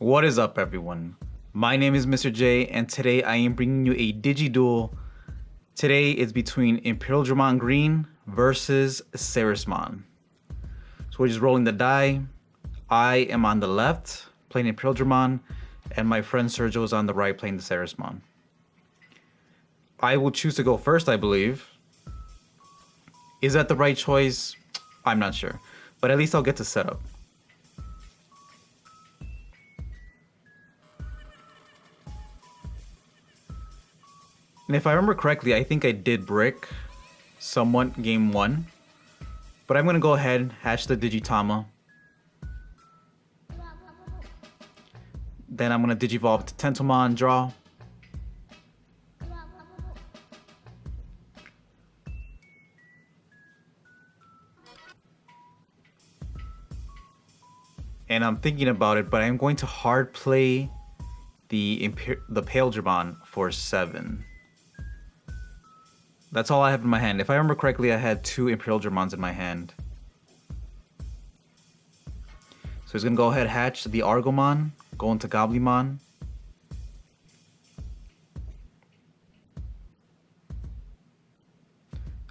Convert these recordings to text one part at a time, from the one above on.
What is up, everyone? My name is Mr. J, and today I am bringing you a Digi Duel. Today is between Imperialdramon Green versus Ceresmon. So we're just rolling the die. I am on the left, playing Imperialdramon, and my friend Sergio is on the right, playing the Cerasmon. I will choose to go first, I believe. Is that the right choice? I'm not sure, but at least I'll get to set up. And if I remember correctly, I think I did brick somewhat game 1. But I'm going to go ahead and hatch the Digitama. Then I'm going to Digivolve to Tentomon, draw. And I'm thinking about it, but I'm going to hard play the Imperialdramon for 7. That's all I have in my hand. If I remember correctly, I had 2 Imperialdramons in my hand. So he's going to go ahead and hatch the Argomon, go into Goblimon.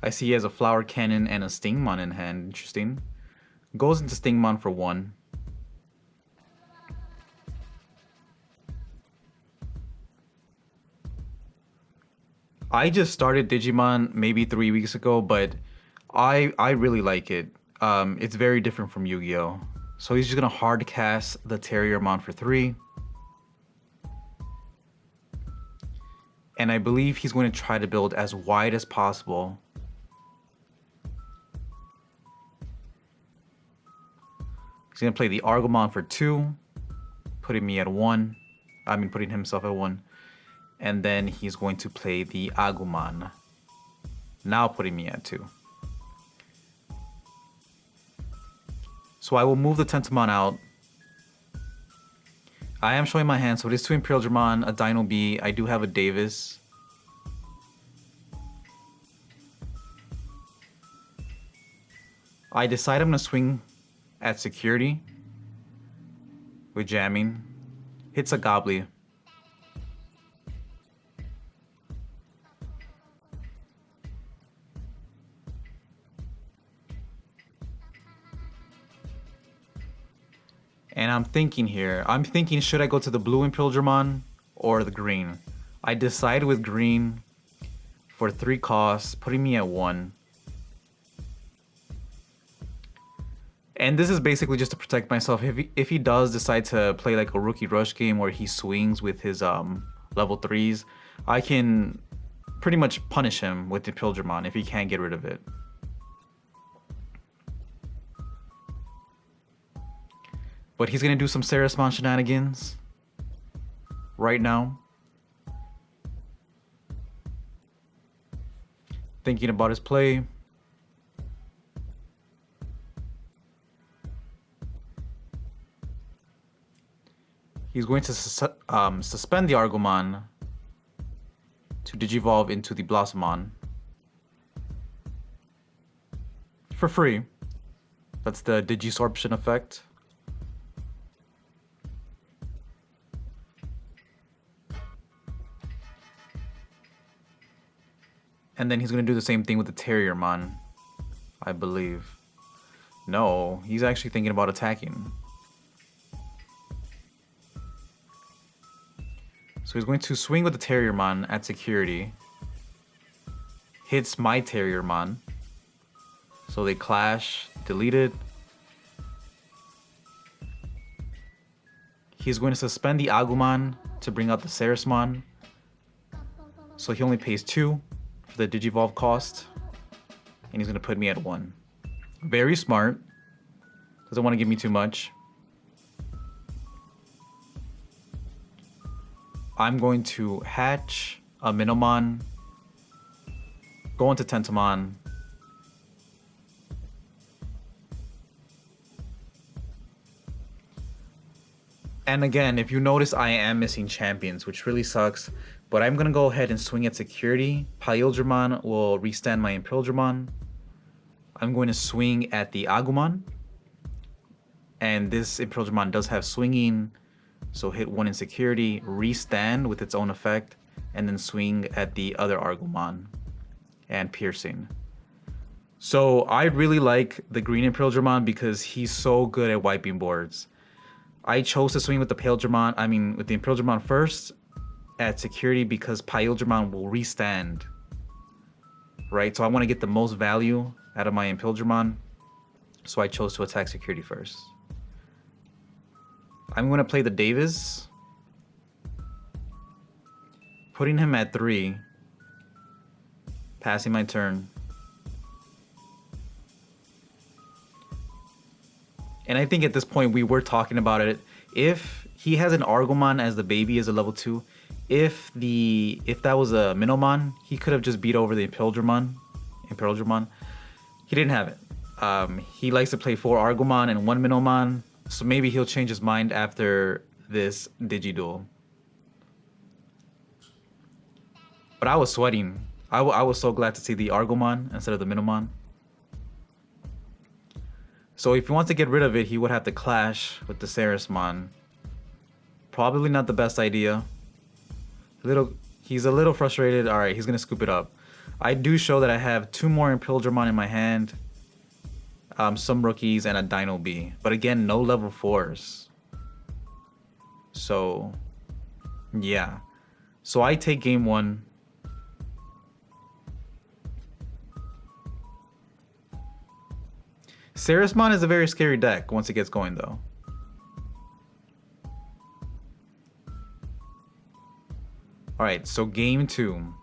I see he has a Flower Cannon and a Stingmon in hand. Interesting. Goes into Stingmon for 1. I just started Digimon maybe 3 weeks ago, but I really like it. It's very different from Yu-Gi-Oh! So he's just gonna hard cast the Terriermon for 3. And I believe he's going to try to build as wide as possible. He's gonna play the Argomon for 2, putting me at 1. Putting himself at 1. And then he's going to play the Agumon, now putting me at 2. So I will move the Tentomon out. I am showing my hand, so it is 2 Imperialdramon, a Dino B. I do have a Davis. I decide I'm going to swing at security with jamming. Hits a Gobbly. And I'm thinking here, should I go to the blue Imperialdramon or the green? I decide with green for 3 costs, putting me at 1. And this is basically just to protect myself. If he does decide to play like a rookie rush game where he swings with his level 3s, I can pretty much punish him with the Imperialdramon if he can't get rid of it. But he's going to do some Ceresmon shenanigans right now. Thinking about his play. He's going to suspend the Argomon to Digivolve into the Blossomon. For free. That's the Digisorption effect. And then he's going to do the same thing with the Terriermon, I believe. No, he's actually thinking about attacking. So he's going to swing with the Terriermon at security. Hits my Terriermon. So they clash, deleted. He's going to suspend the Agumon to bring out the Ceresmon. So he only pays 2. The Digivolve cost, and he's going to put me at 1. Very smart. Doesn't want to give me too much. I'm going to hatch a Minomon, go into Tentomon, and again, if you notice, I am missing champions, which really sucks. But I'm going to go ahead and swing at security. Imperialdramon will restand my Imperialdramon. I'm going to swing at the Agumon. And this Imperialdramon does have swinging. So hit 1 in security, restand with its own effect, and then swing at the other Argomon and piercing. So I really like the green Imperialdramon because he's so good at wiping boards. I chose to swing with the with the Imperialdramon first at security because Imperialdramon will restand. Right? So I want to get the most value out of my Imperialdramon. So I chose to attack security first. I'm going to play the Davis, putting him at 3, passing my turn. And I think at this point we were talking about it. If he has an Argomon as the baby as a level 2, if that was a Minomon, he could have just beat over the Imperialdramon. He didn't have it. He likes to play 4 Argomon and 1 Minomon. So maybe he'll change his mind after this Digi Duel. But I was sweating. I was so glad to see the Argomon instead of the Minomon. So if he wants to get rid of it, he would have to clash with the Ceresmon. Probably not the best idea. He's a little frustrated. Alright, he's going to scoop it up. I do show that I have 2 more Imperialdramon in my hand. Some rookies and a Dino B, but again, no level 4s. So, yeah. So I take game 1. Ceresmon is a very scary deck once it gets going, though. Alright, so game 2.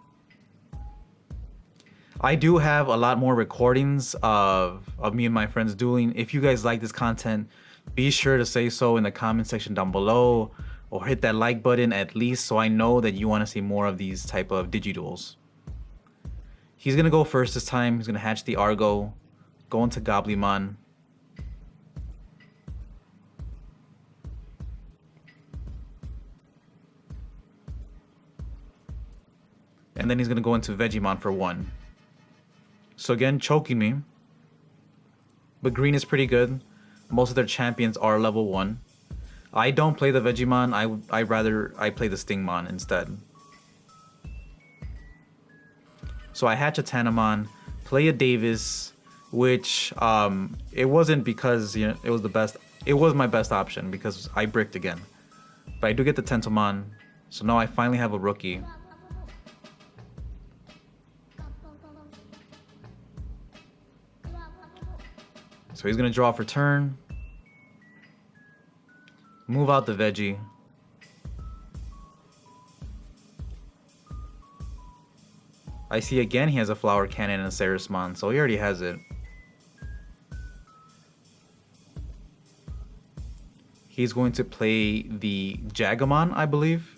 I do have a lot more recordings of me and my friends dueling. If you guys like this content, be sure to say so in the comment section down below, or hit that like button at least so I know that you want to see more of these type of Digi Duels. He's going to go first this time. He's going to hatch the Argo, go into Goblimon. And then he's going to go into Vegemon for 1. So again, choking me. But green is pretty good. Most of their champions are level 1. I don't play the Vegemon. I play the Stingmon instead. So I hatch a Tanamon, play a Davis, which it wasn't because it was the best. It was my best option because I bricked again. But I do get the Tentomon. So now I finally have a rookie. So he's going to draw for turn. Move out the Veggie. I see again he has a Flower Cannon and a Ceresmon, so he already has it. He's going to play the Jagamon, I believe.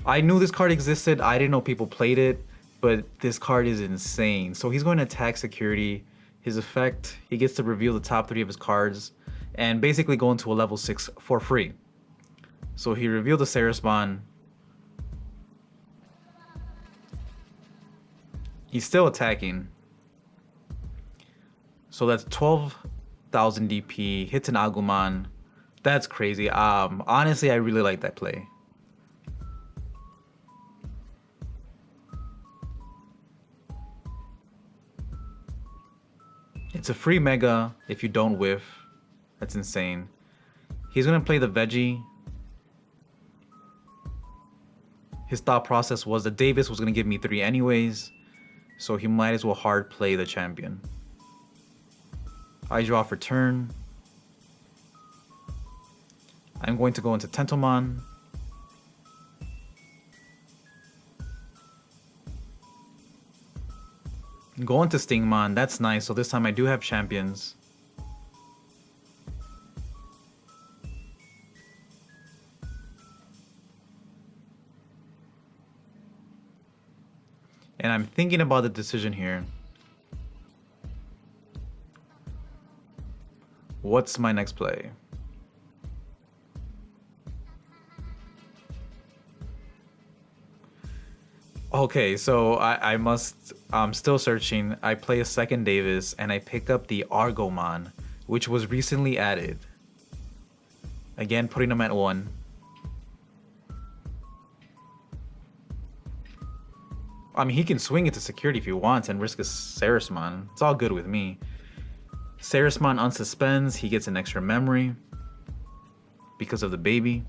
I knew this card existed. I didn't know people played it, but this card is insane. So he's going to attack security. His effect, he gets to reveal the top 3 of his cards and basically go into a level 6 for free. So he revealed the Ceresmon. He's still attacking. So that's 12,000 DP, hits an Agumon. That's crazy. Honestly, I really like that play. It's a free Mega if you don't whiff. That's insane. He's going to play the Veggie. His thought process was that Davis was going to give me 3 anyways, so he might as well hard play the champion. I draw for turn. I'm going to go into Tentomon. Go into Stingmon, that's nice. So this time I do have champions. And I'm thinking about the decision here. What's my next play? Okay, so I'm still searching. I play a second Davis and I pick up the Argomon, which was recently added. Again, putting them at 1. I mean, he can swing it to security if he wants and risk a Ceresmon. It's all good with me. Ceresmon unsuspends. He gets an extra memory because of the baby.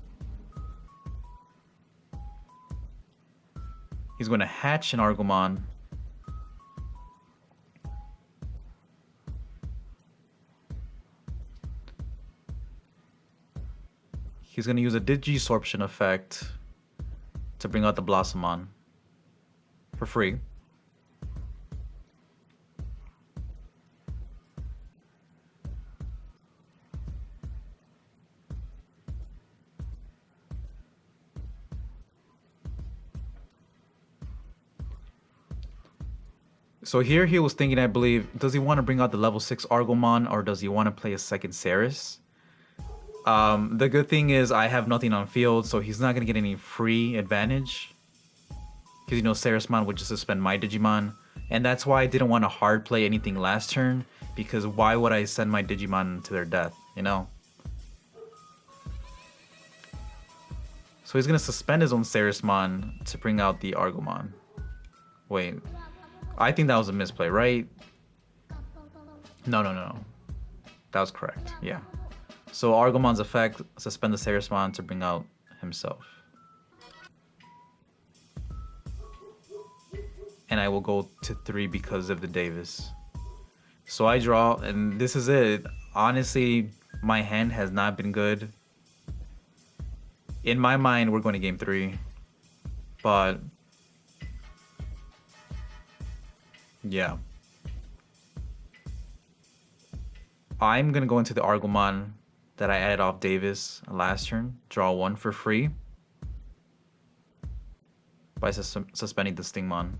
He's going to hatch an Argomon. He's going to use a Digisorption effect to bring out the Blossomon for free. So here he was thinking, I believe, does he want to bring out the level 6 Argomon or does he want to play a second Ceres? The good thing is I have nothing on field, so he's not going to get any free advantage. Because, you know, Ceresmon would just suspend my Digimon. And that's why I didn't want to hard play anything last turn. Because why would I send my Digimon to their death, you know? So he's going to suspend his own Ceresmon to bring out the Argomon. Wait. I think that was a misplay, right? No. That was correct, yeah. So Argomon's effect, suspend the Ceresmon to bring out himself. And I will go to 3 because of the Davis. So I draw, and this is it. Honestly, my hand has not been good. In my mind, we're going to game 3. But yeah. I'm going to go into the Argomon that I added off Davis last turn. Draw 1 for free by suspending the Stingmon.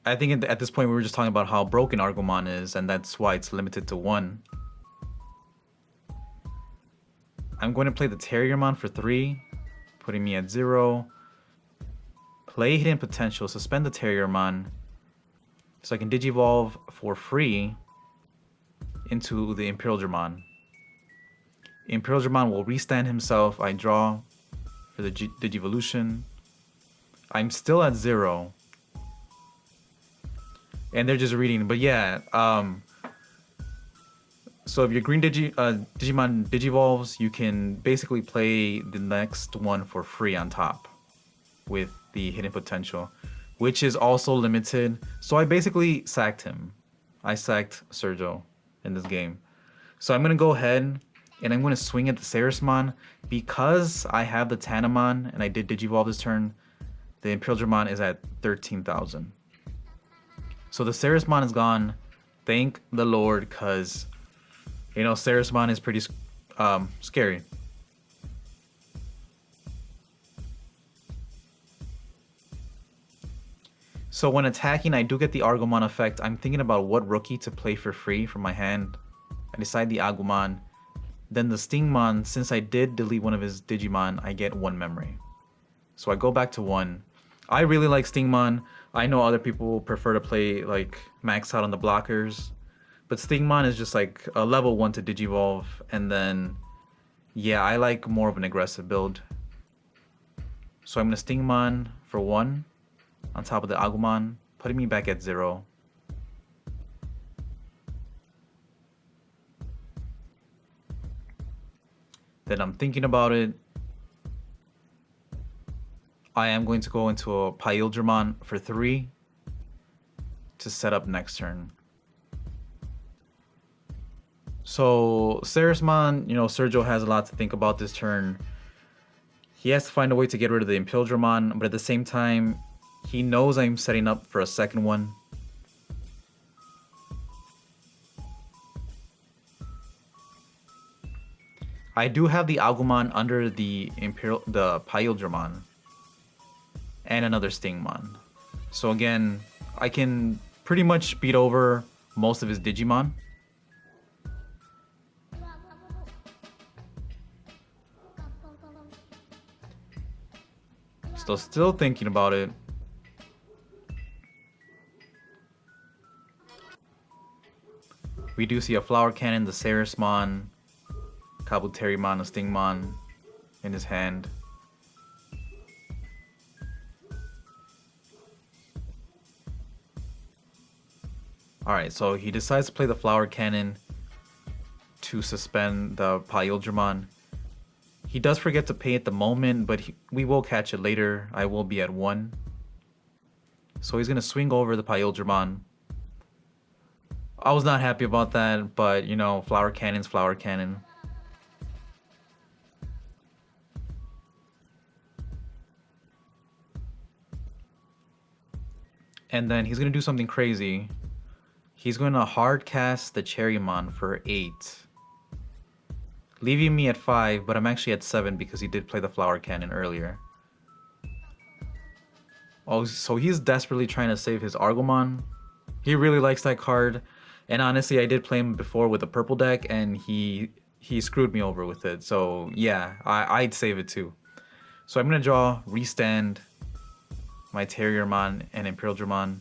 I think at this point we were just talking about how broken Argomon is, and that's why it's limited to 1. I'm going to play the Terriermon for 3, putting me at 0. Play Hidden Potential, suspend the Terriermon, so I can Digivolve for free into the Imperialdramon. Imperialdramon will restand himself. I draw for the Digivolution. I'm still at 0. And they're just reading, but yeah, so if your green Digimon Digivolves, you can basically play the next one for free on top with the Hidden Potential, which is also limited. So I basically sacked him. I sacked Sergio in this game. So I'm going to go ahead and I'm going to swing at the Ceresmon. Because I have the Tanamon and I did Digivolve this turn, the Imperialdramon is at 13,000. So the Ceresmon is gone. Thank the Lord, because, you know, Ceresmon is pretty scary. So when attacking, I do get the Argomon effect. I'm thinking about what rookie to play for free from my hand. I decide the Agumon. Then the Stingmon, since I did delete one of his Digimon, I get 1 memory. So I go back to 1. I really like Stingmon. I know other people prefer to play like max out on the blockers, but Stingmon is just like a level 1 to Digivolve, and then yeah, I like more of an aggressive build. So I'm gonna Stingmon for 1 on top of the Agumon, putting me back at 0. Then I'm thinking about it. I am going to go into a Imperialdramon for 3 to set up next turn. So Ceresmon, you know, Sergio has a lot to think about this turn. He has to find a way to get rid of the Imperialdramon, but at the same time, he knows I'm setting up for a second one. I do have the Agumon under the Imperialdramon and another Stingmon. So again, I can pretty much beat over most of his Digimon. Still thinking about it. We do see a Flower Cannon, the Ceresmon, Kabuterimon, a Stingmon in his hand. Alright, so he decides to play the Flower Cannon to suspend the Imperialdramon. He does forget to pay at the moment, but we will catch it later. I will be at 1. So he's going to swing over the Imperialdramon. I was not happy about that, but you know, Flower Cannon's Flower Cannon. And then he's going to do something crazy. He's going to hard cast the Cherrymon for 8. Leaving me at 5, but I'm actually at 7 because he did play the Flower Cannon earlier. Oh, so he's desperately trying to save his Argomon. He really likes that card. And honestly, I did play him before with a purple deck, and he screwed me over with it. So yeah, I'd save it too. So I'm going to draw, restand my Terriermon and Imperialdramon.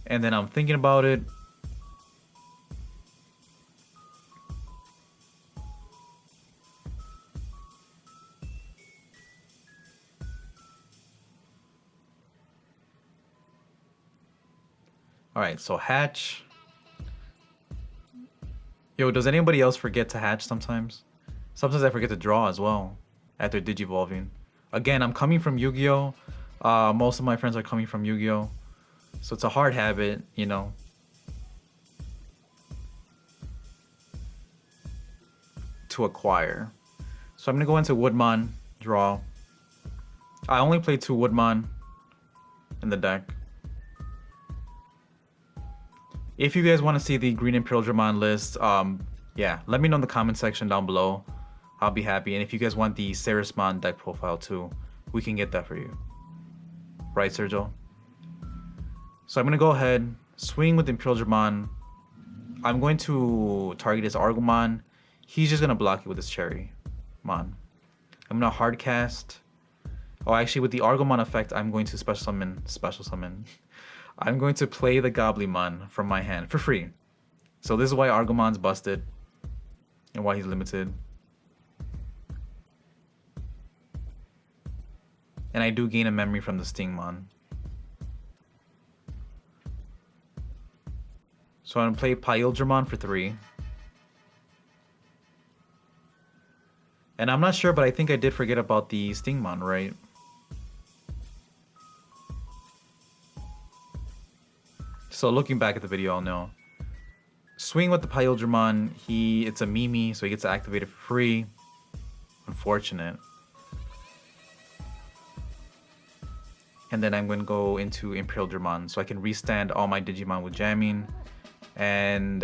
And then I'm thinking about it. Alright, so hatch. Yo, does anybody else forget to hatch sometimes? Sometimes I forget to draw as well after digivolving. Again, I'm coming from Yu-Gi-Oh! Most of my friends are coming from Yu-Gi-Oh! So it's a hard habit, you know. To acquire. So I'm going to go into Woodmon, draw. I only play 2 Woodmon in the deck. If you guys want to see the Green Imperialdramon list, yeah, let me know in the comment section down below. I'll be happy. And if you guys want the Ceresmon deck profile too, we can get that for you. Right, Sergio? So I'm going to go ahead, swing with Imperialdramon. I'm going to target his Argomon. He's just going to block it with his Cherrymon. I'm going to hard cast. Oh, actually, with the Argomon effect, I'm going to special summon. I'm going to play the Goblymon from my hand for free. So this is why Argomon's busted and why he's limited. And I do gain a memory from the Stingmon. So I'm going to play Imperialdramon for 3. And I'm not sure, but I think I did forget about the Stingmon, right? So looking back at the video, I'll know. Swing with the Imperialdramon, it's a Mimi, so he gets to activate it for free. Unfortunate. And then I'm going to go into Imperialdramon, so I can restand all my Digimon with jamming. And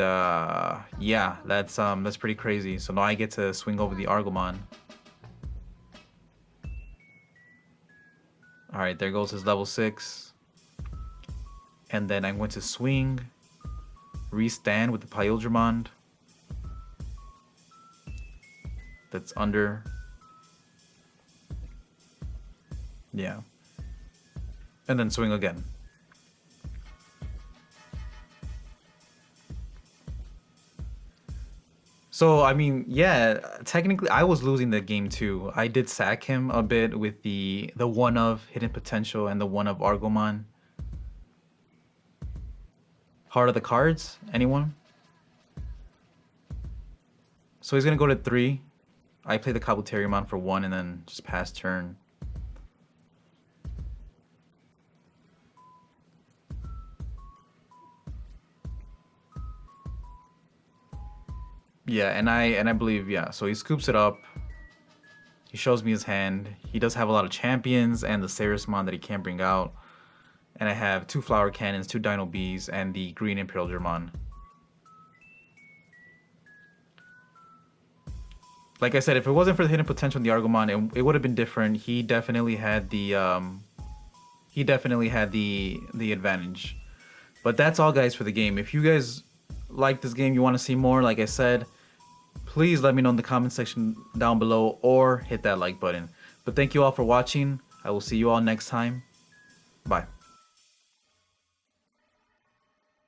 yeah, that's pretty crazy. So now I get to swing over the Argomon. All right, there goes his level 6. And then I'm going to swing, restand with the Imperialdramon. That's under. Yeah. And then swing again. So, I mean, yeah, technically I was losing the game too. I did sack him a bit with the one of Hidden Potential and the one of Argomon. Heart of the cards? Anyone? So he's going to go to 3. I play the Kabuterimon for 1 and then just pass turn. Yeah, and I believe, yeah. So he scoops it up. He shows me his hand. He does have a lot of champions and the Ceresmon that he can't bring out. And I have 2 Flower Cannons, 2 Dino Bees, and the Green Imperialdramon. Like I said, if it wasn't for the Hidden Potential in the Argomon, it would have been different. He definitely had the advantage. But that's all, guys, for the game. If you guys like this game, you want to see more, like I said, please let me know in the comment section down below or hit that like button. But thank you all for watching. I will see you all next time. Bye.